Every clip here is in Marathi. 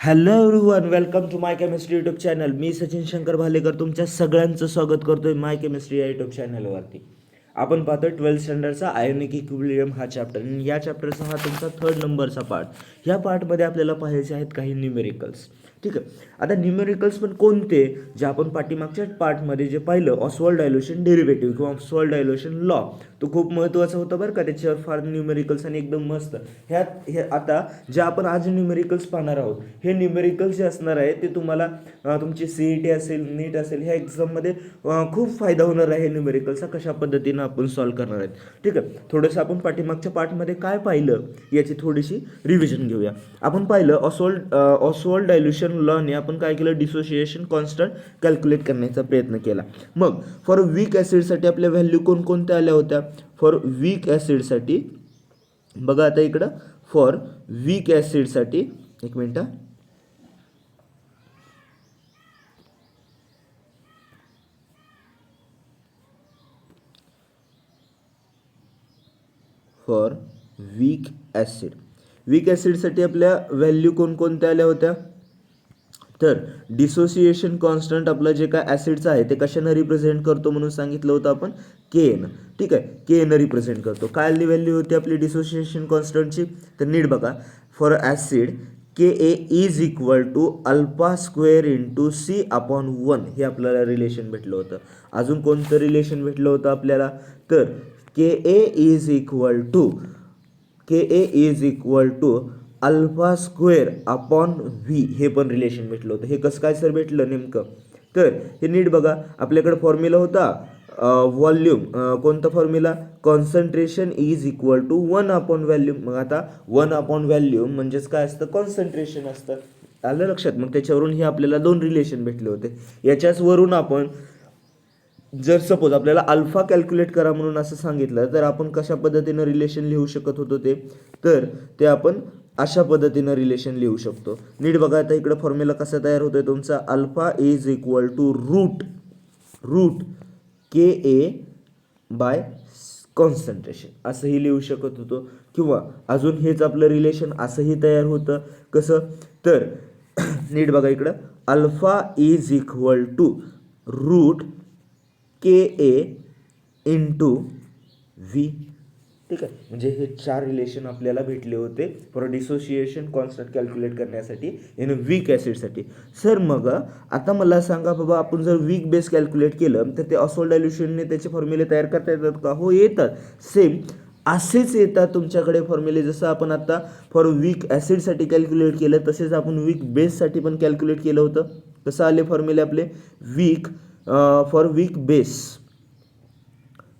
Hello everyone, welcome to my chemistry YouTube channel. मी सचिन शंकर भालेकर तुमच्या सगळ्यांचं स्वागत करतोय माय केमिस्ट्री या यूट्यूब चॅनलवरती. आपण पाहतोय 12th स्टँडर्डचा आयोनिक इक्विलिब्रियम हा चॅप्टर. आणि या चॅप्टरचा हा तुमचा 3rd नंबरचा पार्ट. ह्या पार्टमध्ये आपल्याला पाहायचे आहेत काही न्यूमेरिकल्स. ठीक आहे. आता न्यूमेरिकल्स पण कोणते, जे आपण पाठीमागच्या पार्टमध्ये जे पाहिलं ऑसवाल्ड डायल्युशन डेरिव्हेटिव्ह किंवा ऑसवाल्ड डायल्युशन लॉ, तो खूप महत्त्वाचा होता बरं का. त्याच्यावर फार न्यूमेरिकल्स आणि एकदम मस्त. हे आता जे आपण आज न्यूमेरिकल्स पाहणार आहोत, हे न्यूमेरिकल्स जे असणार आहे ते तुम्हाला तुमची CET असेल, नीट असेल, ह्या एक्झाममध्ये खूप फायदा होणार आहे. न्यूमेरिकल्सचा कशा पद्धतीनं आपण सॉल्व्ह करणार आहेत. ठीक आहे. थोडंसं आपण पाठीमागच्या पार्टमध्ये काय पाहिलं याची थोडीशी रिव्हिजन घेऊया. आपण पाहिलं ऑसवाल्ड डायल्युशन लॉने आपण काय केलं, डिसोसिएशन कॉन्स्टंट कॅल्क्युलेट करण्याचा प्रयत्न केला. मग फॉर वीक ॲसिडसाठी आपल्या व्हॅल्यू कोणकोणत्या आल्या होत्या. फॉर वीक ॲसिडसाठी बघा आता इकडं, फॉर वीक ॲसिडसाठी एक मिनटं, फॉर वीक ॲसिडसाठी आपल्या व्हॅल्यू कोणकोणत्या आल्या होत्या. तर डिसोसिएशन कॉन्स्टंट आपलं जे काय ॲसिडचं आहे ते कशानं रिप्रेझेंट करतो म्हणून सांगितलं होतं आपण, KN. ठीक आहे, KN रिप्रेझेंट करतो. काय व्हॅल्यू होती आपली डिसोसिएशन कॉन्स्टंटची, तर नीट बघा. For acid Ka is equal to alpha square into C/1 हे आपल्याला रिलेशन भेटलं होतं. अजून कोणतं रिलेशन भेटलं होतं आपल्याला, तर Ka is equal to alpha square upon V हे पण रिलेशन भेटलं होतं. हे कसं काय सर भेटलं नेमकं, तर हे नीट बघा. आपल्याकडे फॉर्म्युला होता व्हॉल्यूम, कोणता formula, concentration is equal to 1/व्हॉल्यूम. मग आता 1/व्हॉल्यूम म्हणजेच काय असतं, कॉन्सन्ट्रेशन असतं. आलं लक्षात. मग त्याच्यावरून हे आपल्याला 2 रिलेशन भेटले होते. याच्याच वरून आपण जर सपोज आपल्याला अल्फा कॅल्क्युलेट करा म्हणून असं सांगितलं, तर आपण कशा पद्धतीनं रिलेशन लिहू शकत होतो ते आपण अशा पद्धतीनं रिलेशन लिहू शकतो. नीट बघा आता इकडं फॉर्म्युला कसा तयार होतोय तुमचा, alpha is equal to root Ka by concentration असंही लिहू शकत होतो. किंवा अजून हेच आपलं रिलेशन असंही तयार होतं. कसं, तर नीट बघा इकडं, alpha is equal to root Ka into V. ठीक आहे. म्हणजे हे 4 रिलेशन आपल्याला भेटले होते फॉर डिसोसिएशन कॉन्स्टंट कॅल्क्युलेट करण्यासाठी इन वीक ॲसिडसाठी. सर मग आता मला सांगा बाबा, आपण जर वीक बेस कॅल्क्युलेट केलं तर ते ऑसवाल्ड डायल्युशनने त्याचे फॉर्म्युले तयार करता येतात का. हो येतात. सेम असेच येतात तुमच्याकडे फॉर्म्युले. जसं आपण आता फॉर वीक ॲसिडसाठी कॅल्क्युलेट केलं, तसेच आपण वीक बेससाठी पण कॅल्क्युलेट केलं होतं. कसं आले फॉर्म्युले आपले, फॉर वीक बेस.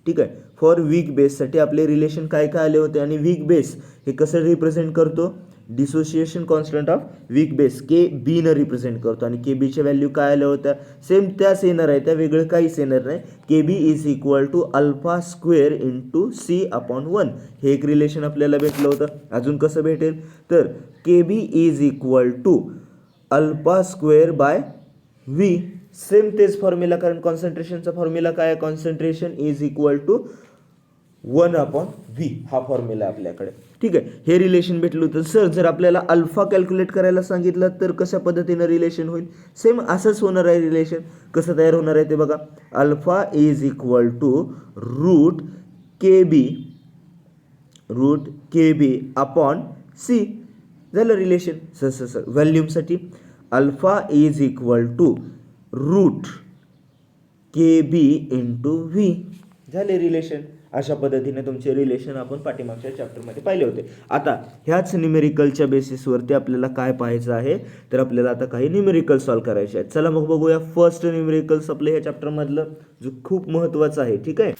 ठीक आहे. फॉर वीक बेससाठी आपले रिलेशन काय काय आले होते. आणि वीक बेस हे कसं रिप्रेझेंट करतो, dissociation constant of weak base KB न रिप्रेझेंट करतो. आणि KBच्या व्हॅल्यू काय आल्या होत्या, सेम त्याच येणार आहे, त्या वेगळं काहीच येणार नाही. KB is equal to alpha square into C/1 हे एक रिलेशन आपल्याला भेटलं होतं. अजून कसं भेटेल, तर KB is equal to alpha square by V. Same तेच फॉर्म्युला, कारण कॉन्सन्ट्रेशनचा फॉर्म्युला काय आहे, concentration is equal to 1/V हा फॉर्म्युला आपल्याकडे. ठीक आहे. हे रिलेशन भेटलं होतं. सर जर आपल्याला अल्फा कॅल्क्युलेट करायला सांगितलं तर कशा पद्धतीनं रिलेशन होईल, सेम असंच होणार आहे रिलेशन. कसं तयार होणार आहे ते बघा, alpha is equal to root KB upon C झालं रिलेशन. सर व्हॅल्यूमसाठी alpha is equal to root KB into V झाले रिलेशन. अशा पद्धतीने तुमचे रिलेशन आपण पाठीमागच्या चॅप्टरमध्ये पाहिले होते. आता ह्याच न्यूमेरिकलच्या बेसिसवरती आपल्याला काय पाहायचं आहे, तर आपल्याला आता काही न्यूमेरिकल सॉल्व्ह करायचे आहेत. चला मग बघूया फर्स्ट न्यूमेरिकल्स आपलं ह्या चॅप्टरमधलं, जो खूप महत्त्वाचं आहे. ठीक आहे.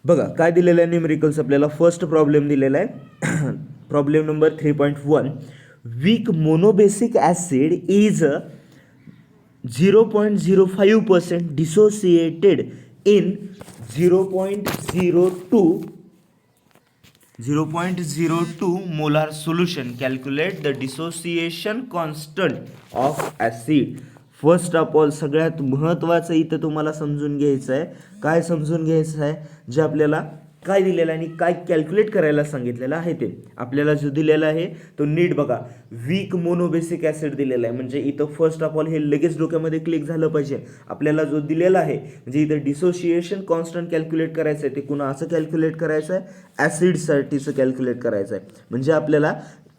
बघा काय दिलेलं आहे न्यूमेरिकल्स आपल्याला. फर्स्ट प्रॉब्लेम दिलेला आहे problem number 3.1. Weak monobasic acid is 0.05% dissociated in 0.02 molar solution. Calculate the dissociation constant of acid. First of all सगळ्यात महत्त्वाचं इथं तुम्हाला समजून घ्यायचं आहे. काय समजून घ्यायचं आहे, जे आपल्याला काय दिलेलं आहे आणि काय कॅल्क्युलेट करायला सांगितलेलं आहे ते आपल्याला जो दिलेला आहे तो नीट बघा. वीक मोनोबेसिक ॲसिड दिलेला आहे, म्हणजे इथं फर्स्ट ऑफ ऑल हे लगेच डोक्यामध्ये क्लिक झालं पाहिजे. आपल्याला जो दिलेला आहे म्हणजे इथं डिसोसिएशन कॉन्स्टंट कॅल्क्युलेट करायचं आहे, ते कुणा असं कॅल्क्युलेट करायचं आहे, ॲसिडसाठीचं कॅल्क्युलेट करायचं आहे. म्हणजे आपल्याला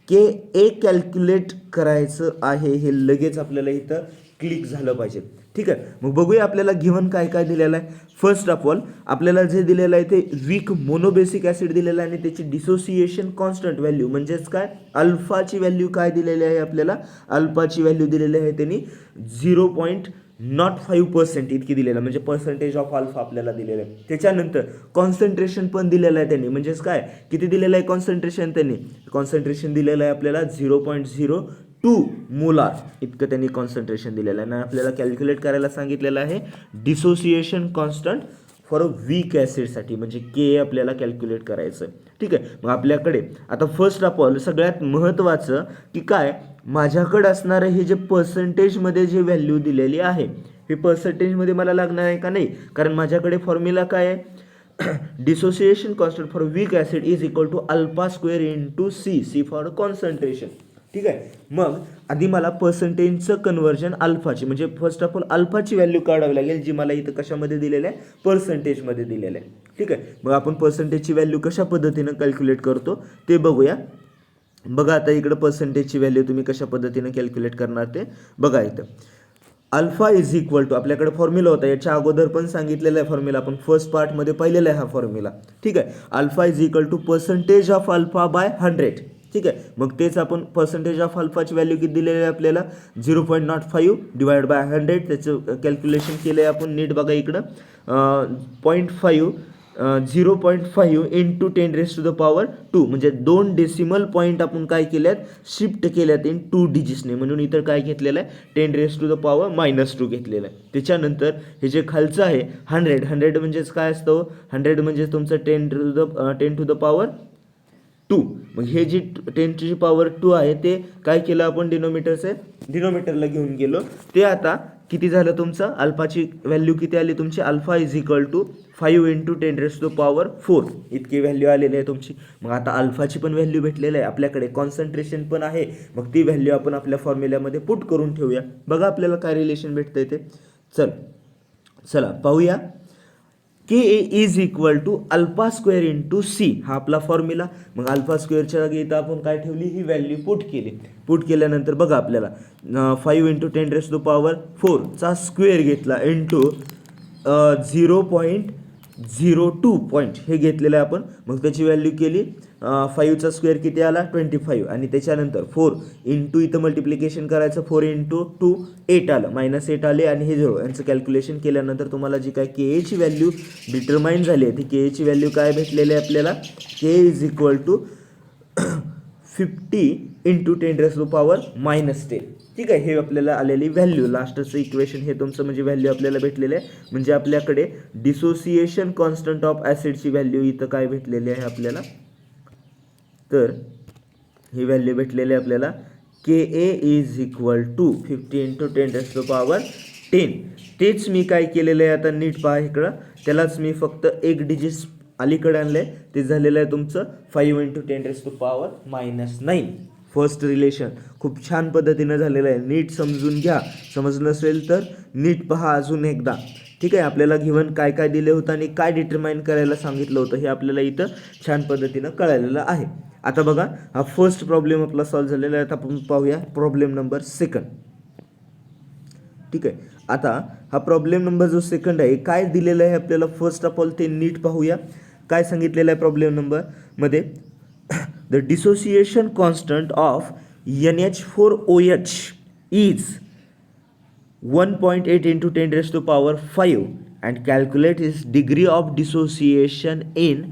Ka कॅल्क्युलेट करायचं आहे, हे लगेच आपल्याला इथं क्लिक झालं पाहिजे. ठीक आहे, मग बघूया आपल्याला गिव्हन काय काय दिलेलं आहे. फर्स्ट ऑफ ऑल आपल्याला जे दिलेलं आहे ते वीक मोनोबेसिक ॲसिड दिलेलं आहे आणि त्याची डिसोसिएशन कॉन्स्टंट व्हॅल्यू म्हणजेच काय, अल्फाची व्हॅल्यू काय दिलेली आहे आपल्याला, अल्फाची व्हॅल्यू दिलेली आहे त्यांनी 0.05% इतकी दिलेलं आहे, म्हणजे पर्सेंटेज ऑफ अल्फा आपल्याला दिलेलं आहे. त्याच्यानंतर कॉन्सन्ट्रेशन पण दिलेलं आहे त्यांनी, म्हणजेच काय किती दिलेलं आहे कॉन्सन्ट्रेशन, त्यांनी कॉन्सन्ट्रेशन दिलेलं आहे आपल्याला 0.02 मोलार इतकं त्यांनी कॉन्सन्ट्रेशन दिलेलं आहे. आणि आपल्याला कॅल्क्युलेट करायला सांगितलेलं आहे dissociation constant for a weak ॲसिडसाठी, म्हणजे के आपल्याला कॅल्क्युलेट करायचं आहे. ठीक आहे, मग आपल्याकडे आता फर्स्ट ऑफ ऑल सगळ्यात महत्त्वाचं की काय, माझ्याकडे असणारं हे जे पर्सेंटेजमध्ये जे व्हॅल्यू दिलेली आहे हे पर्सेंटेजमध्ये मला लागणार आहे का नाही, कारण माझ्याकडे फॉर्म्युला काय आहे, dissociation constant for weak acid is equal to alpha square into C, C for concentration. ठीक आहे, मग आधी मला पर्सेंटेजचं कन्व्हर्जन अल्फाची म्हणजे फर्स्ट ऑफ ऑल अल्फाची व्हॅल्यू काढावी लागेल, जी मला इथं कशामध्ये दिलेलं आहे, पर्सेंटेजमध्ये दिलेलं आहे. ठीक आहे, मग आपण पर्सेंटेजची व्हॅल्यू कशा पद्धतीनं कॅल्क्युलेट करतो ते बघूया. बघा आता इकडं पर्सेंटेजची व्हॅल्यू तुम्ही कशा पद्धतीनं कॅल्क्युलेट करणार ते बघा. इथं अल्फा इज इक्वल टू आपल्याकडे फॉर्म्युला होता, याच्या अगोदर पण सांगितलेला आहे फॉर्म्युला, आपण फर्स्ट पार्टमध्ये पाहिलेला आहे हा फॉर्म्युला. ठीक आहे, alpha is equal to percentage of alpha by 100. ठीक आहे, मग तेच आपण पर्सेंटेज ऑफ अल्फाची व्हॅल्यू किती दिलेली आहे आपल्याला 0.05 डिवाइड बाय 100, त्याचं कॅल्क्युलेशन केलं आहे आपण. नीट बघा इकडं 0.5 इंटू 10⁻², म्हणजे 2 डेसिमल पॉईंट आपण काय केल्यात, शिफ्ट केल्यात इन 2 डिजिट्सने, म्हणून इतर काय घेतलेलं आहे 10⁻⁻² घेतलेलं आहे. त्याच्यानंतर हे जे खालचं आहे 100 म्हणजेच काय असतं, 100 म्हणजे तुमचं 10⁻². मग हे जी 10⁻², आहे ते काय केलं आपण डिनोमिटरला घेऊन गेलो. ते आता किती झालं तुमचं, अल्फाची व्हॅल्यू किती आली तुमची, alpha is equal to 5 into 10⁻⁴ इतकी व्हॅल्यू आलेली आहे तुमची. मग आता अल्फाची पण व्हॅल्यू भेटलेली आहे आपल्याकडे, कॉन्सन्ट्रेशन पण आहे, मग ती व्हॅल्यू आपण आपल्या फॉर्म्युल्यामध्ये पुट करून ठेवूया. बघा आपल्याला काय रिलेशन भेटतंय ते. चला पाहूया. K is equal to alpha square into C, हा आपला फॉर्म्युला. मग अल्फा स्क्वेअरच्या जागी इथं आपण काय ठेवली, ही व्हॅल्यू पुट केल्यानंतर बघा आपल्याला 5 इंटू 10⁻⁴ चा स्क्वेअर घेतला इंटू 0.02 पॉईंट हे घेतलेलं आहे आपण. मग त्याची व्हॅल्यू केली 5चा स्क्वेअर किती आला 25, आणि त्याच्यानंतर 4 इंटू इथं मल्टिप्लिकेशन करायचं, 4 इंटू 2 8 आलं, -8 आले, आणि हे 0 यांचं कॅल्क्युलेशन केल्यानंतर तुम्हाला जी काय के एची व्हॅल्यू डिटरमाइन झाली आहे ती के एची व्हॅल्यू काय भेटलेली आहे आपल्याला, के इज इक्वल टू 50 इंटू 10⁻⁻10. ठीक आहे, हे आपल्याला आलेली व्हॅल्यू, लास्टचं इक्वेशन हे तुमचं म्हणजे व्हॅल्यू आपल्याला भेटलेलं आहे. म्हणजे आपल्याकडे डिसोसिएशन कॉन्स्टंट ऑफ ॲसिडची व्हॅल्यू इथं काय भेटलेली आहे आपल्याला, तर ही व्हॅल्यू भेटलेली आहे आपल्याला के ए इज इक्वल टू 50 इंटू 10⁻10. तेच मी काय केलेलं आहे आता नीट पहा इकडं, त्यालाच मी फक्त एक डिजिट अलीकडे आणलं आहे, ते झालेलं आहे तुमचं 5 इंटू 10⁻⁹. फर्स्ट रिलेशन खूप छान पद्धतीनं झालेलं आहे, नीट समजून घ्या. समजलं असेल तर नीट पहा अजून एकदा. ठीक आहे, आपल्याला गिव्हन काय काय दिलं होतं आणि काय डिटरमाइन करायला सांगितलं होतं हे आपल्याला इथं छान पद्धतीनं कळालेलं आहे. आता बघा हा फर्स्ट प्रॉब्लेम आपला सॉल्व्ह झालेला आहे. आता आपण पाहूया प्रॉब्लेम नंबर 2. ठीक आहे, आता हा प्रॉब्लेम नंबर जो 2 आहे काय दिलेलं आहे आपल्याला, फर्स्ट ऑफ ऑल ते नीट पाहूया. काय सांगितलेलं आहे प्रॉब्लेम नंबरमध्ये, the dissociation constant of NH4OH is 1.8 into 10⁻⁵ and calculate its degree of dissociation in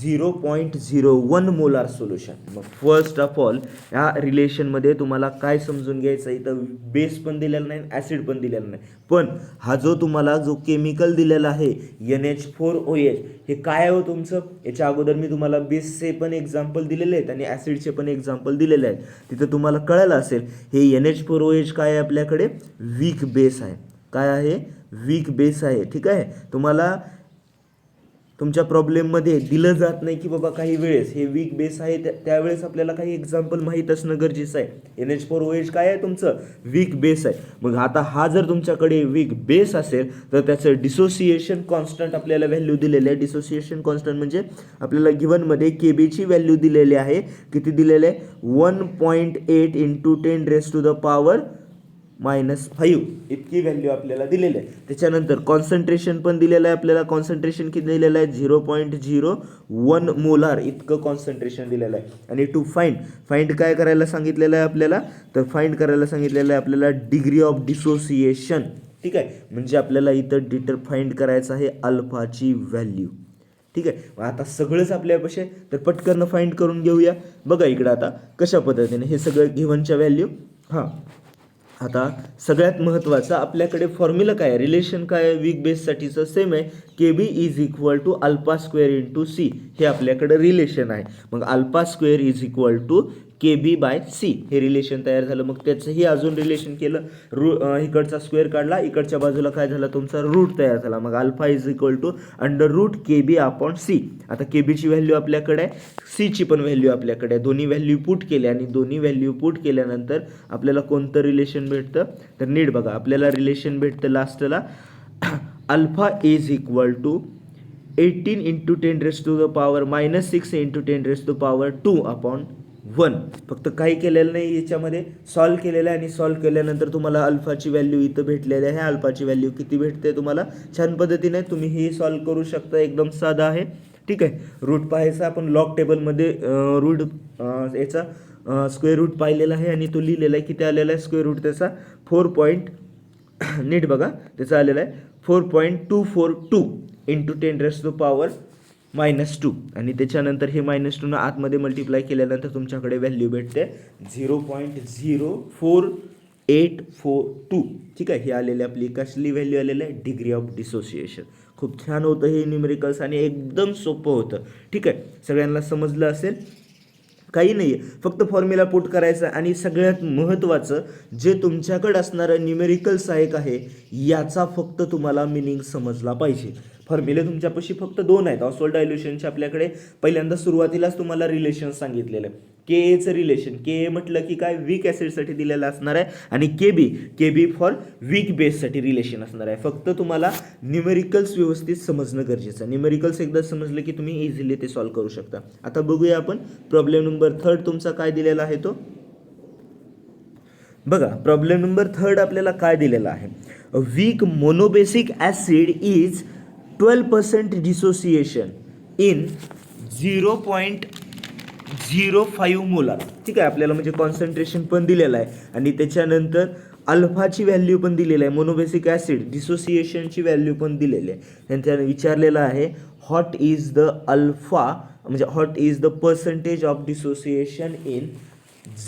0.01 molar solution. मग फर्स्ट ऑफ ऑल या रिलेशनमध्ये तुम्हाला काय समजून घ्यायचं, इथं बेस पण दिलेला नाही, ॲसिड पण दिलेला नाही, पण हा जो तुम्हाला जो केमिकल दिलेला आहे NH4OH हे काय हो तुमचं, याच्या अगोदर मी तुम्हाला बेसचे पण एक्झाम्पल दिलेले आहेत आणि ॲसिडचे पण एक्झाम्पल दिलेले आहेत. तिथं तुम्हाला कळलं असेल हे NH4OH काय आहे आपल्याकडे, वीक बेस आहे. काय आहे, वीक बेस आहे. ठीक आहे, तुम्हाला तुमच्या प्रॉब्लेममध्ये दिलं जात नाही की बाबा काही वेळेस हे वीक बेस आहे त्यावेळेस आपल्याला काही एक्झाम्पल माहीत असणं गरजेचं आहे. NH4OH काय आहे तुमचं वीक बेस आहे. मग आता हा जर तुमच्याकडे वीक बेस असेल तर त्याचं डिसोसिएशन कॉन्स्टंट आपल्याला व्हॅल्यू दिलेली आहे. डिसोसिएशन कॉन्स्टंट म्हणजे आपल्याला गिव्हनमध्ये केबीची व्हॅल्यू दिलेली आहे. किती दिलेलं आहे? 1.8 इंटू 10⁻⁻⁴ इतकी व्हॅल्यू आपल्याला दिलेली आहे. त्याच्यानंतर कॉन्सन्ट्रेशन पण दिलेलं आहे आपल्याला. कॉन्सन्ट्रेशन किती दिलेलं आहे? 0.01 मोलार इतकं कॉन्सन्ट्रेशन दिलेलं आहे. आणि टू फाइंड काय करायला सांगितलेलं आहे आपल्याला? तर फाइंड करायला सांगितलेलं आहे आपल्याला डिग्री ऑफ डिसोसिएशन. ठीक आहे, म्हणजे आपल्याला इथं फाइंड करायचं आहे अल्फाची व्हॅल्यू. ठीक आहे, आता सगळंच आपल्यापाशी तर पटकन फाइंड करून घेऊया. बघा इकडं आता कशा पद्धतीने हे सगळं गिव्हनच्या व्हॅल्यू. आता सगळ्यात महत्त्वाचं आपल्याकडे फॉर्म्युला काय आहे? रिलेशन काय आहे? वीक बेससाठीचं सेम आहे. KB is equal to α² into C हे आपल्याकडे रिलेशन आहे. मग α² इज इक्वल टू KB/C हे रिलेशन तयार झालं. मग त्याचंही अजून रिलेशन केलं. इकडचा स्क्वेअर काढला, इकडच्या बाजूला काय झाला? तुमचा रूट तयार झाला. मग α इज इक्वल टू √KB/C. आता KBची व्हॅल्यू आपल्याकडे आहे, Cची पण व्हॅल्यू आपल्याकडे आहे. दोन्ही व्हॅल्यू पुट केल्या आणि दोन्ही व्हॅल्यू पुट केल्यानंतर आपल्याला कोणतं रिलेशन भेटतं? तर नीट बघा, आपल्याला रिलेशन भेटतं लास्टला α is equal to 18 into 10⁻⁻⁻ 6 into 10⁻²/1. फक्त काही केलेलं नाही, याच्यामध्ये सॉल्व केलेलं आहे आणि सॉल्व केल्यानंतर तुम्हाला अल्फाची व्हॅल्यू इथं भेटलेली आहे. अल्फाची व्हॅल्यू किती भेटते तुम्हाला? छान पद्धतीने तुम्ही हे सॉल्व करू शकता. एकदम साधा आहे. ठीक आहे, रूट पाहायचा आपण लॉग टेबलमध्ये रूट याचा स्क्वेअर रूट पाहिलेला आहे आणि तो लिहिलेला आहे. किती आलेला आहे स्क्वेअर रूट त्याचा? 4. नीट बघा, त्याचा आलेला आहे 4.242 इंटू 10⁻⁻² आणि त्याच्यानंतर हे -2 आतमध्ये मल्टिप्लाय केल्यानंतर तुमच्याकडे व्हॅल्यू भेटते 0.04842. ठीक आहे, ही आलेली आपली कसली व्हॅल्यू आलेली आहे? Degree of dissociation. खूप छान होतं हे न्यूमेरिकल्स आणि एकदम सोपं होतं. ठीक आहे, सगळ्यांना समजलं असेल. काही नाही आहे, फक्त फॉर्म्युला पुट करायचं आणि सगळ्यात महत्त्वाचं जे तुमच्याकडे असणारं न्यूमेरिकल सहाय्यक आहे याचा फक्त तुम्हाला मिनिंग समजला पाहिजे. फॉर्म्युले तुमच्यापाशी फक्त 2 आहेत. ऑसवॉल्ड डायल्युशनचे आपल्याकडे पहिल्यांदा सुरुवातीलाच तुम्हाला रिलेशन सांगितलेलं आहे. KAचं रिलेशन, KA म्हटलं की काय? वीक ॲसिडसाठी दिलेलं असणार आहे आणि KB फॉर वीक बेससाठी रिलेशन असणार आहे. फक्त तुम्हाला न्यूमेरिकल्स व्यवस्थित समजणं गरजेचं आहे. न्यूमेरिकल्स एकदा समजलं की तुम्ही इझिली ते सॉल्व करू शकता. आता बघूया आपण प्रॉब्लेम नंबर 3 तुमचा काय दिलेला आहे तो. बघा, प्रॉब्लेम नंबर 3 आपल्याला काय दिलेला आहे? Weak monobasic acid is 12% dissociation in 0.05 molar. ठीक आहे, आपल्याला म्हणजे कॉन्सन्ट्रेशन पण दिलेलं आहे आणि त्याच्यानंतर अल्फाची व्हॅल्यू पण दिलेली आहे. मोनोबेसिक ॲसिड डिसोसिएशनची व्हॅल्यू पण दिलेली आहे. त्यांच्याने विचारलेलं आहे व्हॉट इज द अल्फा, म्हणजे what is the percentage of dissociation in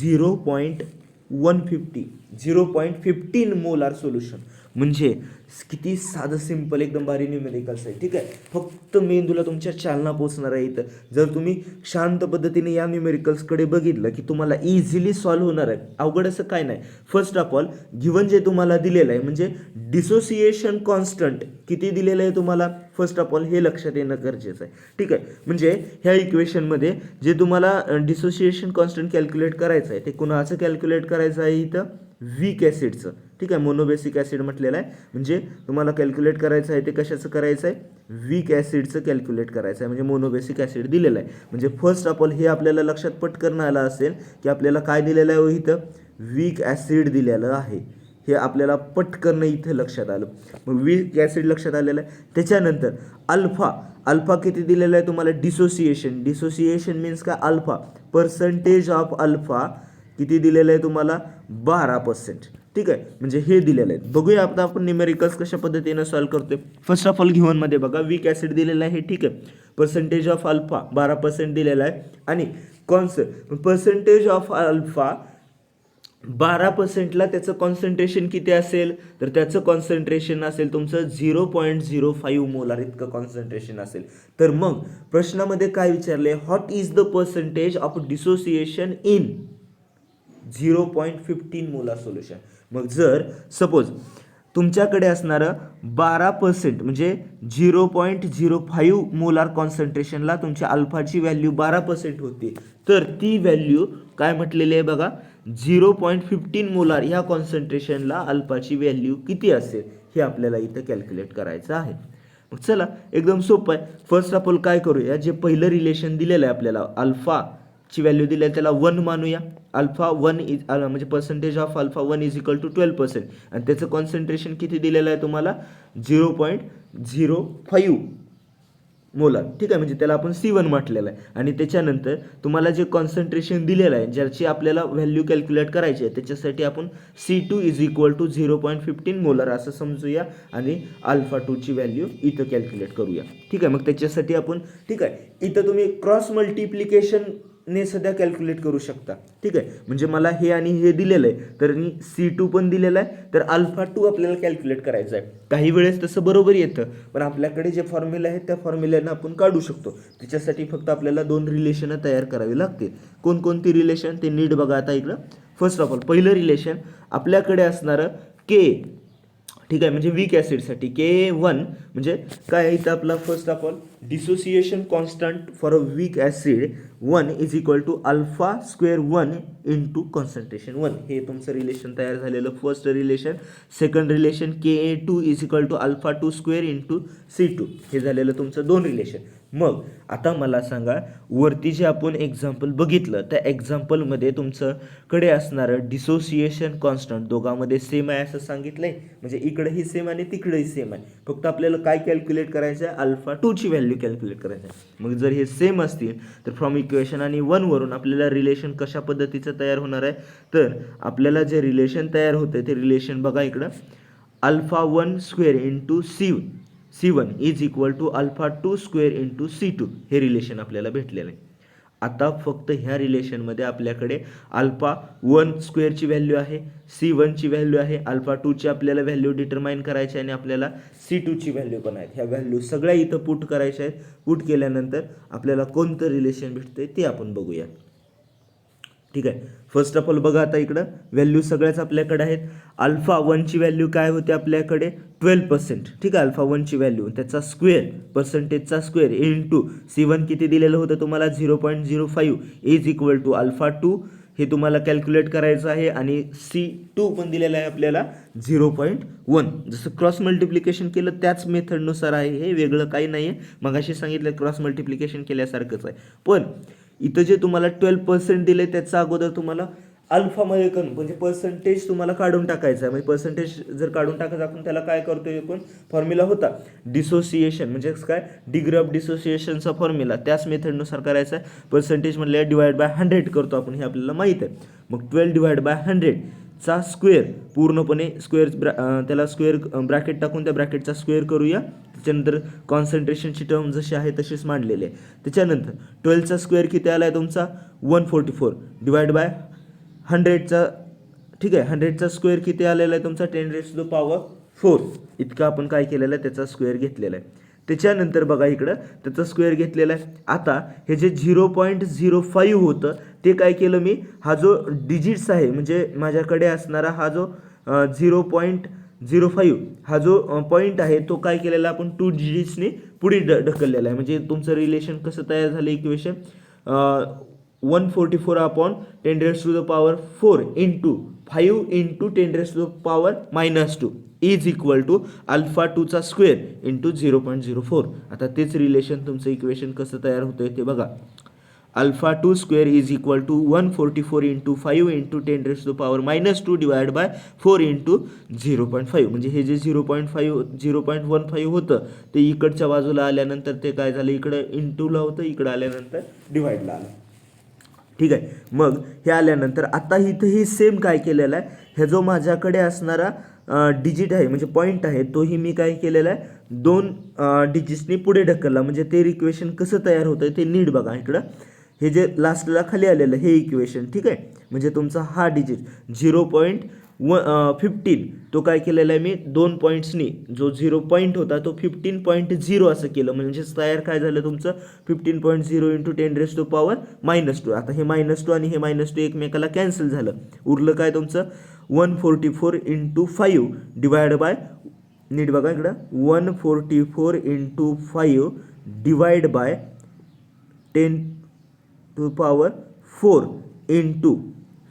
0.15 molar solution. म्हणजे किती साधं सिंपल एकदम भारी न्यूमेरिकल्स आहे. ठीक आहे, फक्त मेंदूला तुमच्या चालना पोचणार आहे इथं. जर तुम्ही शांत पद्धतीने या न्यूमेरिकल्सकडे बघितलं की तुम्हाला इझिली सॉल्व्ह होणार आहे. अवघड असं काय नाही. फर्स्ट ऑफ ऑल गिव्हन जे तुम्हाला दिलेलं आहे म्हणजे डिसोसिएशन कॉन्स्टंट किती दिलेलं आहे तुम्हाला, फर्स्ट ऑफ ऑल हे लक्षात येणं गरजेचं आहे. ठीक आहे, म्हणजे ह्या इक्वेशनमध्ये जे तुम्हाला डिसोसिएशन कॉन्स्टंट कॅल्क्युलेट करायचं आहे ते कुणाचं कॅल्क्युलेट करायचं आहे? इथं वीक ॲसिडचं. ठीक आहे, मोनोबेसिक ॲसिड म्हटलेलं आहे म्हणजे तुम्हाला कॅल्क्युलेट करायचं आहे ते कशाचं करायचं आहे? वीक ॲसिडचं कॅल्क्युलेट करायचं आहे. म्हणजे मोनोबेसिक ॲसिड दिलेलं आहे. म्हणजे फर्स्ट ऑफ ऑल हे आपल्याला लक्षात पटकन आलं असेल की आपल्याला काय दिलेलं आहे? इथं वीक ॲसिड दिलेलं आहे. हे आपल्याला पटकन इथं लक्षात आलं. मग वीक ॲसिड लक्षात आलेलं आहे. त्याच्यानंतर अल्फा किती दिलेलं आहे तुम्हाला? डिसोसिएशन मीन्स काय? अल्फा, पर्सेंटेज ऑफ अल्फा किती दिलेलं आहे तुम्हाला? 12%. ठीक आहे, म्हणजे हे दिलेलं आहे. बघूया आता आपण न्यूमेरिकल्स कशा पद्धतीनं सॉल्व करतोय. फर्स्ट ऑफ ऑल गिव्हनमध्ये बघा वीक ॲसिड दिलेलं आहे. ठीक आहे, पर्सेंटेज ऑफ अल्फा 12% दिलेला आहे आणि पर्सेंटेज ऑफ अल्फा 12%ला त्याचं कॉन्सन्ट्रेशन किती असेल? तर त्याचं कॉन्सन्ट्रेशन असेल तुमचं 0.05 मोलार इतकं कॉन्सन्ट्रेशन असेल. तर मग प्रश्नामध्ये काय विचारले? What is the percentage of dissociation in 0.15 molar solution. मग जर सपोज तुमच्याकडे असणारं 12% म्हणजे 0.05 मोलार कॉन्सन्ट्रेशनला तुमच्या अल्फाची व्हॅल्यू 12% होती, तर ती व्हॅल्यू काय म्हटलेली आहे बघा, 0.15 मोलार ह्या कॉन्सन्ट्रेशनला अल्फाची व्हॅल्यू किती असेल हे आपल्याला इथं कॅल्क्युलेट करायचं आहे. मग चला एकदम सोपं आहे. फर्स्ट ऑफ ऑल काय करूया, जे पहिलं रिलेशन दिलेलं आहे आपल्याला अल्फाची व्हॅल्यू दिली आहे त्याला 1 मानूया. अल्फा 1 इज म्हणजे percentage of alpha 1 is equal to 12% आणि त्याचं कॉन्सन्ट्रेशन किती दिलेलं आहे तुम्हाला 0.05 मोलार. ठीक आहे, म्हणजे त्याला आपण C1 म्हटलेलं आहे. आणि त्याच्यानंतर तुम्हाला जे कॉन्सन्ट्रेशन दिलेलं आहे ज्याची आपल्याला व्हॅल्यू कॅल्क्युलेट करायची आहे त्याच्यासाठी आपण C2 is equal to 0.15 molar असं समजूया आणि अल्फा 2ची व्हॅल्यू इथं कॅल्क्युलेट करूया. ठीक आहे, मग त्याच्यासाठी आपण ठीक आहे इथं तुम्ही क्रॉस मल्टिप्लिकेशनने सध्या कॅल्क्युलेट करू शकता. ठीक आहे, म्हणजे मला हे आणि हे दिलेलं आहे तर मी C2 पण दिलेलं आहे, तर अल्फा 2 आपल्याला कॅल्क्युलेट करायचं आहे. काही वेळेस तसं बरोबर येतं, पण आपल्याकडे जे फॉर्म्युला आहे त्या फॉर्म्युल्यानं आपण काढू शकतो. त्याच्यासाठी फक्त आपल्याला 2 रिलेशनं तयार करावी लागतील. कोणकोणती रिलेशन ते नीट बघा आता इकडं. फर्स्ट ऑफ ऑल पहिलं रिलेशन आपल्याकडे असणारं के, ठीक आहे, म्हणजे वीक ॲसिडसाठी K1 म्हणजे काय आहे इथं आपला first of all dissociation constant for a weak acid 1 is equal to alpha square 1 into concentration 1. हे तुमचं रिलेशन तयार झालेलं first relation. Second relation Ka2 is equal to alpha 2 square into C2. हे झालेलं तुमचं 2 रिलेशन. मग आता मला सांगा, वरती जे आपण एक्झाम्पल बघितलं त्या एक्झाम्पलमध्ये तुमच्याकडे असणारं डिसोसिएशन कॉन्स्टंट दोघांमध्ये सेम आहे असं सांगितलं आहे, म्हणजे इकडेही सेम आणि तिकडेही सेम आहे. फक्त आपल्याला काय कॅल्क्युलेट करायचं आहे, अल्फा 2ची व्हॅल्यू कॅल्क्युलेट करायचं आहे. मग जर हे सेम असतील तर फ्रॉम इक्वेशन आणि 1 वरून आपल्याला रिलेशन कशा पद्धतीचं तयार होणार आहे, तर आपल्याला जे रिलेशन तयार होतं ते रिलेशन बघा इकडं, alpha 1 square into C1 is equal to alpha 2 square into C2 हे रिलेशन आपल्याला भेटलेलं आहे. आता फक्त ह्या रिलेशनमध्ये आपल्याकडे अल्फा 1 स्क्वेअरची व्हॅल्यू आहे, C1ची व्हॅल्यू आहे, अल्फा 2ची आपल्याला व्हॅल्यू डिटरमाइन करायची आणि आपल्याला C2ची व्हॅल्यू पण आहे. ह्या व्हॅल्यू सगळ्या इथं पुट करायच्या आहेत. पुट केल्यानंतर आपल्याला कोणतं रिलेशन भेटतंय ते आपण बघूया. ठीक आहे, फर्स्ट ऑफ ऑल बघा आता इकडं व्हॅल्यू सगळ्याच आपल्याकडे आहेत. अल्फा 1ची व्हॅल्यू काय होते आपल्याकडे 12%. ठीक आहे, अल्फा 1ची व्हॅल्यू त्याचा स्क्वेअर पर्सेंटेजचा स्क्वेअर इंटू C1 किती दिलेलं होतं तुम्हाला 0.05 इज इक्वल टू अल्फा 2 हे तुम्हाला कॅल्क्युलेट करायचं आहे आणि C2 पण दिलेलं आहे आपल्याला 0.1. जसं क्रॉस मल्टिप्लिकेशन केलं त्याच मेथडनुसार आहे, हे वेगळं काही नाही आहे. मगाशी सांगितलं क्रॉस मल्टिप्लिकेशन केल्यासारखंच आहे. पण इथं जे तुम्हाला 12% दिले त्याचा अगोदर तुम्हाला अल्फामध्ये म्हणजे पर्सेंटेज तुम्हाला काढून टाकायचं आहे. म्हणजे पर्सेंटेज जर काढून टाकायचं आपण त्याला काय करतोय, आपण फॉर्म्युला होता डिसोसिएशन म्हणजे काय डिग्री ऑफ डिसोसिएशनचा फॉर्म्युला त्याच मेथडनुसार करायचा आहे. पर्सेंटेज म्हणले डिवाइड बाय 100 करतो आपण, हे आपल्याला माहीत आहे. मग 12 डिवाइड बाय 100 चा स्क्वेअर पूर्णपणे स्क्वेअर त्याला स्क्वेअर ब्रॅकेट टाकून त्या ब्रॅकेटचा स्क्वेअर करूया. त्याच्यानंतर कॉन्सन्ट्रेशनची टर्म जशी आहे तशीच मांडलेली आहे. त्याच्यानंतर 12चा स्क्वेअर किती आला आहे तुमचा 144 डिवाइड बाय 100चा, ठीक आहे, 100चा स्क्वेअर किती आलेला आहे तुमचा 10⁴ इतका आपण काय केलेलं आहे त्याचा स्क्वेअर घेतलेला आहे. त्याच्यानंतर बघा इकडं त्याचा स्क्वेअर घेतलेला आहे. आता हे जे 0.05 होतं ते काय केलं मी, हा जो डिजिट्स आहे म्हणजे माझ्याकडे असणारा हा जो 0.05 हा जो पॉईंट आहे तो काय केलेला आपण 2 डिजिट्सने पुढे ढकललेला आहे. म्हणजे तुमचं रिलेशन कसं तयार झालं equation 144 upon 10⁴ into 5 into 10⁻⁻² is equal to alpha 2चा स्क्वेअर इंटू 0.04. आता तेच रिलेशन तुमचं इक्वेशन कसं तयार होतं ते बघा, alpha 2 square is equal to 144 into 5 into 10⁻⁻² divide by 4 into 0.5. म्हणजे हे जे 0.15 होतं ते इकडच्या बाजूला आल्यानंतर ते काय झालं इकडं इंटूला होतं, इकडं आल्यानंतर डिवाइडला आलं. ठीक आहे, मग हे आल्यानंतर आता इथं हे सेम काय केलेलं आहे, ह्या जो माझ्याकडे असणारा डिजिट आहे म्हणजे पॉईंट आहे तोही मी काय केलेला आहे 2 डिजिट्सनी पुढे ढकलला. म्हणजे ते इक्वेशन कसं तयार होतं ते नीट बघा इकडं. हे जे लास्टला खाली आलेलं हे इक्वेशन, ठीक आहे, म्हणजे तुमचा हा डिजिट 0.15 तो काय केलेला आहे मी 2 पॉईंट्सनी, जो 0 पॉईंट होता तो 15.0 असं केलं. म्हणजेच तयार काय झालं तुमचं 15.0 इंटू 10⁻⁻². आता हे -2 आणि हे -2 एकमेकाला कॅन्सल झालं. उरलं काय तुमचं 144 इंटू 5 डिवाइड बाय, नीट बघा इकडं, 144 इंटू 5 डिवाइड बाय 10⁴ इंटू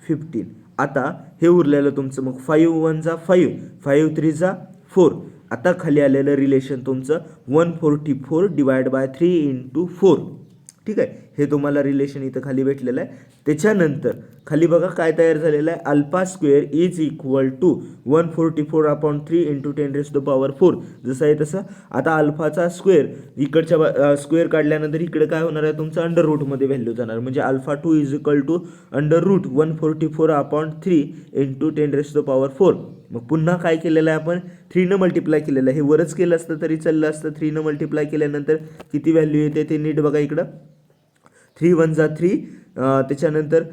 15. आता हे उरलेलं तुमचं मग 5 1 जा 5, 5 3 जा 4. आता खाली आलेलं रिलेशन तुमचं 144 डिवाइड बाय 3 इंटू 4. ठीक आहे, हे तुम्हाला रिलेशन इथं खाली भेटलेलं आहे. त्याच्यानंतर खाली बघा काय तयार झालेलं आहे, alpha square is equal to 144/3 into 10⁴. जसं आहे तसं. आता अल्फाचा स्क्वेअर इकडच्या स्क्वेअर काढल्यानंतर इकडे काय होणार आहे, तुमचं अंडर रूटमध्ये व्हॅल्यू जाणार. म्हणजे alpha 2 is equal to under root 144/3 into 10⁴. मग पुन्हा काय केलेलं आहे आपण, 3 मल्टिप्लाय केलेलं आहे. हे वरच केलं असतं तरी चाललं असतं. 3 मल्टिप्लाय केल्यानंतर किती व्हॅल्यू येते ते नीट बघा इकडं. 3 1 जा 3, त्याच्यानंतर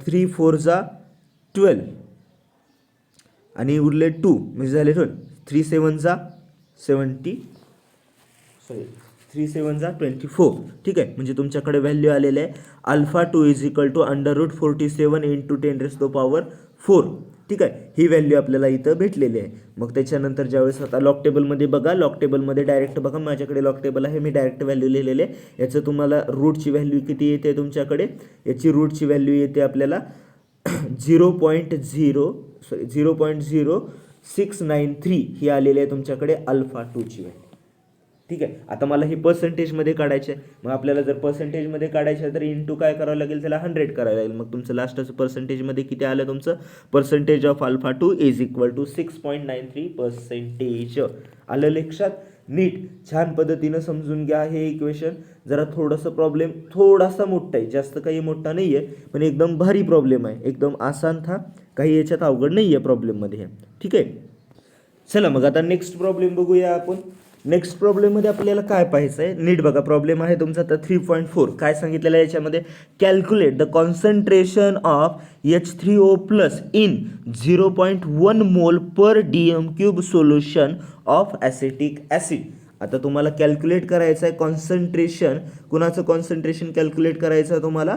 3 4 जा 12 आणि उरले 2 म्हणजे झाले 12. 3 7 जा 24. ठीक आहे, म्हणजे तुमच्याकडे व्हॅल्यू आलेले आहे alpha 2 is equal to under root 47 into 10⁴. ठीक आहे, ही व्हॅल्यू आपल्याला इथं भेटलेली आहे. मग त्याच्यानंतर ज्यावेळेस आता लॉग टेबलमध्ये बघा, लॉग टेबलमध्ये डायरेक्ट बघा, माझ्याकडे लॉग टेबल आहे, मी डायरेक्ट व्हॅल्यू लिहिलेले आहे. याचं तुम्हाला रूटची व्हॅल्यू किती येते तुमच्याकडे, याची रूटची व्हॅल्यू येते आपल्याला 0.0693 ही आलेली आहे तुमच्याकडे अल्फा 2ची व्हॅल्यू. ठीक आहे, आता मला हे पर्सेंटेजमध्ये काढायचे आहे. मग आपल्याला जर पर्सेंटेजमध्ये काढायचं आहे तर इंटू काय करावं लागेल, त्याला 100 करावं लागेल. मग तुमचं लास्टचं पर्सेंटेजमध्ये किती आलं, तुमचं percentage of alpha 2 is equal to 6.93%. आलं लक्षात. नीट छान पद्धतीनं समजून घ्या हे इक्वेशन. जरा थोडंसं प्रॉब्लेम थोडासा मोठा आहे, जास्त काही मोठा नाही आहे, पण एकदम भारी प्रॉब्लेम आहे, एकदम आसान था, काही याच्यात अवघड नाही आहे प्रॉब्लेममध्ये. ठीक आहे, चला मग आता नेक्स्ट प्रॉब्लेम बघूया आपण. नेक्स्ट प्रॉब्लेममध्ये आपल्याला काय पाहायचं आहे, नीट बघा. प्रॉब्लेम आहे तुमचा आता 3.4. काय सांगितलेलं आहे याच्यामध्ये, calculate the concentration of H3O+ in 0.1 मोल पर DM³ solution of acetic acid. आता तुम्हाला कॅल्क्युलेट करायचं आहे कॉन्सन्ट्रेशन. कुणाचं कॉन्सन्ट्रेशन कॅल्क्युलेट करायचं आहे तुम्हाला,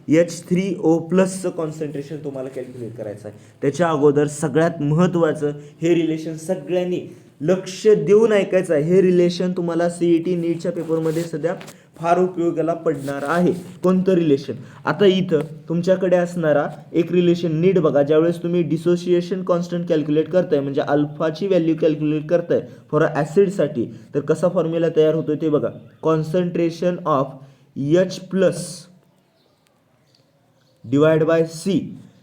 H3O+चं कॉन्सन्ट्रेशन तुम्हाला कॅल्क्युलेट करायचं आहे. त्याच्या अगोदर सगळ्यात महत्त्वाचं हे रिलेशन सगळ्यांनी लक्ष देऊन ऐकायचं आहे. हे रिलेशन तुम्हाला CET नीटच्या पेपरमध्ये सध्या फार उपयोगाला पडणार आहे. कोणतं रिलेशन, आता इथं तुमच्याकडे असणारा एक रिलेशन नीट बघा. ज्यावेळेस तुम्ही डिसोसिएशन कॉन्स्टंट कॅल्क्युलेट करताय, म्हणजे अल्फाची व्हॅल्यू कॅल्क्युलेट करताय फॉर ॲसिडसाठी, तर कसा फॉर्म्युला तयार होतो ते बघा. Concentration of H+ divide by C.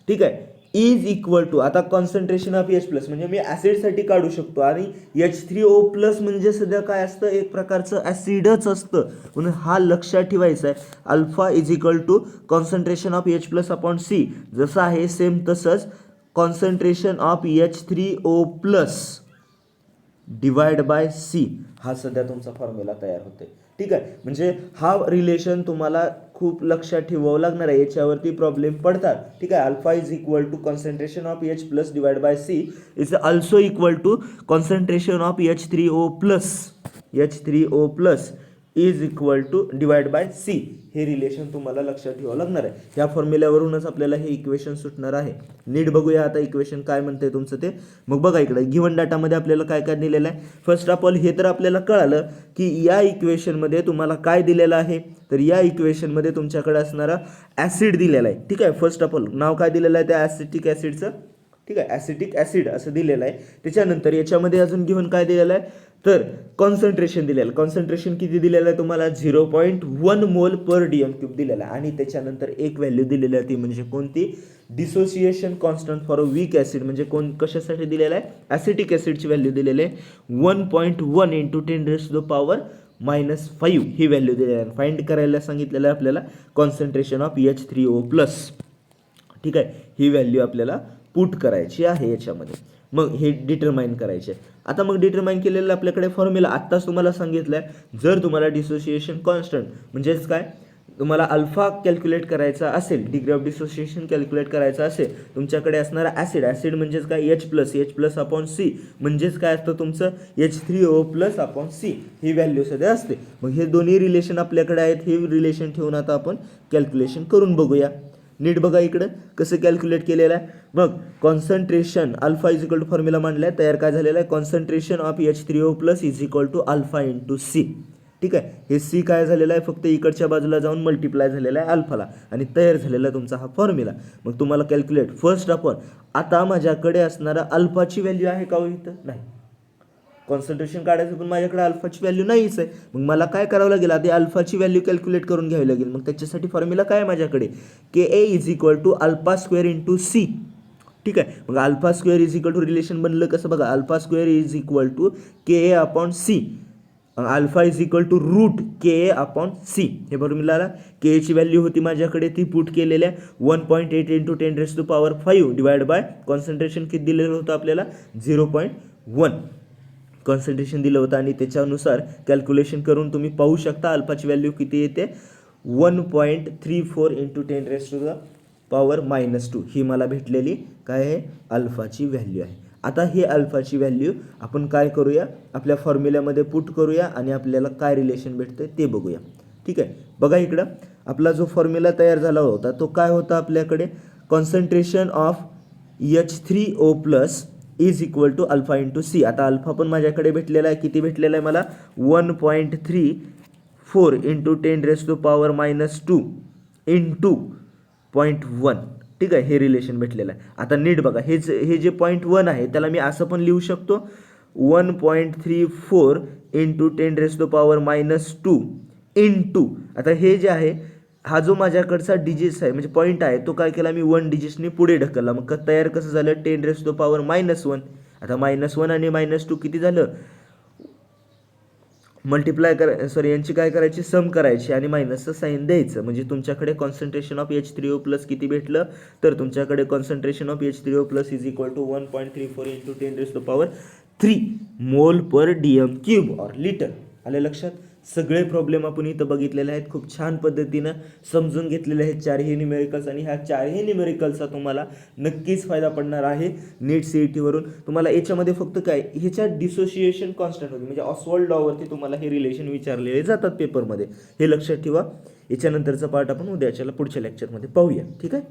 ठीक आहे, इज इक्वल टू, आता कॉन्सन्ट्रेशन ऑफ H+ म्हणजे मी ॲसिडसाठी काढू शकतो, आणि H3O+ म्हणजे सध्या काय असतं, एक प्रकारचं ॲसिडच असतं, म्हणून हा लक्षात ठेवायचा आहे. Alpha is equal to concentration of H+/C. जसं आहे सेम तसंच concentration of H3O+ divide by C हा सध्या तुमचा फॉर्म्युला तयार होते. ठीक आहे, म्हणजे हा रिलेशन तुम्हाला खूप लक्षात ठेवावं लागणार आहे, याच्यावरती प्रॉब्लेम पडतात. ठीक आहे, alpha is equal to concentration of H+ divide by C is also equal to concentration of H3O+ is equal to divide by C. हे रिलेशन तुम्हाला लक्षात ठेवावं लागणार आहे. या फॉर्म्युल्यावरूनच आपल्याला हे इक्वेशन सुटणार आहे. नीट बघूया आता इक्वेशन काय म्हणते तुमचं ते. मग बघा इकडे गिवन डाटामध्ये आपल्याला काय काय दिलेलं आहे. फर्स्ट ऑफ ऑल हे तर आपल्याला कळालं की या इक्वेशनमध्ये तुम्हाला काय दिलेलं आहे, तर या इक्वेशनमध्ये तुमच्याकडे असणारा ॲसिड दिलेला आहे. ठीक आहे, फर्स्ट ऑफ ऑल नाव काय दिलेलं आहे त्या ॲसिटिक ॲसिडचं, ठीक आहे, ॲसिटिक ॲसिड असं दिलेलं आहे. त्याच्यानंतर याच्यामध्ये अजून गिवन काय दिलेलं आहे, तर कॉन्सन्ट्रेशन दिलेलं. कॉन्सन्ट्रेशन किती दिलेलं आहे तुम्हाला, 0.1 मोल पर DM³ दिलेला आहे. आणि त्याच्यानंतर एक व्हॅल्यू दिलेली आहे, ती म्हणजे कोणती, dissociation constant for a weak acid, म्हणजे कशासाठी दिलेलं आहे, ॲसिटिक ॲसिडची व्हॅल्यू दिलेली आहे 1.1 इंटू 10⁻⁻5 ही व्हॅल्यू दिलेली आहे. फाइंड करायला सांगितलेलं आहे आपल्याला कॉन्सन्ट्रेशन ऑफ H3O+. ठीक आहे, ही व्हॅल्यू आपल्याला पुट करायची आहे याच्यामध्ये. मग हे डिटरमाइन करायचे. आता मग डिटरमाइन केलेलं आपल्याकडे फॉर्म्युला आत्ताच तुम्हाला सांगितलं आहे. जर तुम्हाला डिसोसिएशन कॉन्स्टंट म्हणजेच काय, तुम्हाला अल्फा कॅल्क्युलेट करायचा असेल, डिग्री ऑफ डिसोसिएशन कॅल्क्युलेट करायचा असेल, तुमच्याकडे असणारा ॲसिड म्हणजेच काय, H+/C म्हणजेच काय असतं तुमचं H3O+/C ही व्हॅल्यू सध्या असते. मग हे दोन्ही रिलेशन आपल्याकडे आहेत. हे रिलेशन ठेवून आता आपण कॅल्क्युलेशन करून बघूया. नीट बघा इकडं कसं कॅल्क्युलेट केलेलं आहे. मग concentration alpha is equal to formula मांडला आहे, तयार काय झालेला आहे, concentration of H3O plus is equal to alpha into C. ठीक आहे, हे सी काय झालेलं आहे, फक्त इकडच्या बाजूला जाऊन मल्टिप्लाय झालेला आहे अल्फाला आणि तयार झालेला तुमचा हा फॉर्म्युला. मग तुम्हाला कॅल्क्युलेट फर्स्ट आपण आता माझ्याकडे असणारा अल्फाची व्हॅल्यू आहे का हो इथं, नाही. कॉन्सन्ट्रेशन काढायचं पण माझ्याकडे अल्फाची व्हॅल्यू नाहीच आहे. मग मला काय करावं लागेल, आधी अल्फाची व्हॅल्यू कॅल्क्युलेट करून घ्यावी लागेल. मग त्याच्यासाठी फॉर्म्युला काय आहे माझ्याकडे, KA is equal to alpha square into C. ठीक आहे, मग alpha square is equal to relation बनलं कसं बघा, alpha square is equal to KA upon C. Alpha is equal to root KA upon C. हे फॉर्म्युलाला के ची व्हॅल्यू होती माझ्याकडे, ती पुट केलेल्या 1.8 इंटू 10⁵ डिवाइड बाय कॉन्सन्ट्रेशन किती दिलेलं होतं आपल्याला 0.1 कॉन्सन्ट्रेशन दिलं होतं आणि त्याच्यानुसार कॅल्क्युलेशन करून तुम्ही पाहू शकता अल्फाची व्हॅल्यू किती येते 1.34 इंटू 10⁻⁻². ही मला भेटलेली काय आहे अल्फाची व्हॅल्यू आहे. आता ही अल्फाची व्हॅल्यू आपण काय करूया, आपल्या फॉर्म्युल्यामध्ये पुट करूया आणि आपल्याला काय रिलेशन भेटतं ते बघूया. ठीक आहे, बघा इकडं आपला जो फॉर्म्युला तयार झाला होता तो काय होता आपल्याकडे, concentration of H3O plus is equal to alpha into C. आता अल्फा पण माझ्याकडे भेटलेला आहे, किती भेटलेला आहे मला 1.34 इंटू 10⁻² इंटू 0.1. ठीक आहे, हे रिलेशन भेटलेलं आहे. आता नीट बघा, हे जे 0.1 आहे त्याला मी असं पण लिहू शकतो 1.34 इंटू 10⁻² इंटू, आता हे जे आहे हा जो माझ्याकडचा डिजिट्स आहे म्हणजे पॉईंट आहे तो काय केला मी 1 डिजिट्सनी पुढे ढकलला. मग तयार कसं झालं 10⁻⁻1. आता -1 आणि -2 किती झालं, मल्टिप्लाय यांची काय करायची, सम करायची आणि मायनसचं साईन द्यायचं. म्हणजे तुमच्याकडे कॉन्सन्ट्रेशन ऑफ H3O प्लस किती भेटलं, तर तुमच्याकडे concentration of H3O plus is equal to 1.34 into 10⁻³ mole per DM³ और लिटर. आले लक्षात. सगळे प्रॉब्लेम आपण इथं बघितलेले आहेत, खूप छान पद्धतीनं समजून घेतलेले आहेत चारही न्यूमेरिकल्स आणि ह्या चारही न्यूमेरिकल्सचा तुम्हाला नक्कीच फायदा पडणार आहे नीट CETवरून. तुम्हाला याच्यामध्ये फक्त काय ह्याच्या डिसोसिएशन कॉन्स्टंट होती म्हणजे ऑसवाल्ड लॉवरती तुम्हाला हे रिलेशन विचारलेले जातात पेपरमध्ये, हे लक्षात ठेवा. याच्यानंतरचा पार्ट आपण उद्याच्याला पुढच्या लेक्चरमध्ये पाहूया. ठीक आहे.